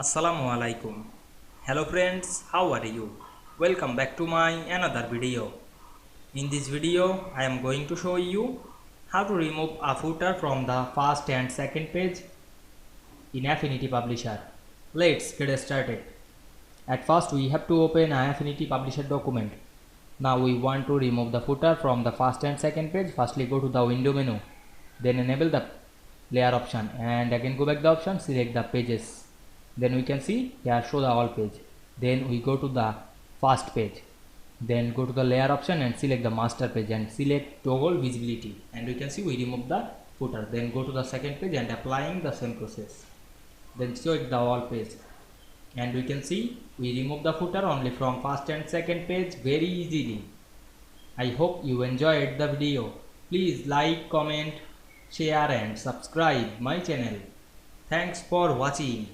Assalamu Walaikum. Hello friends, how are you? Welcome back to my another video. In this video, I am going to show you how to remove a footer from the first and second page in Affinity Publisher. Let's get started. At first, we have to open an Affinity Publisher document. Now we want to remove the footer from the first and second page. Firstly, go to the window menu, then enable the layer option, and again go back the option, select the pages. Then we can see here show the all page. Then we go to the first page, then go to the layer option and select the master page and select toggle visibility, and we can see we remove the footer. Then go to the second page and applying the same process, then select the all page, and we can see we remove the footer only from first and second page very easily. I hope you enjoyed the video. Please like, comment, share and subscribe my channel. Thanks for watching.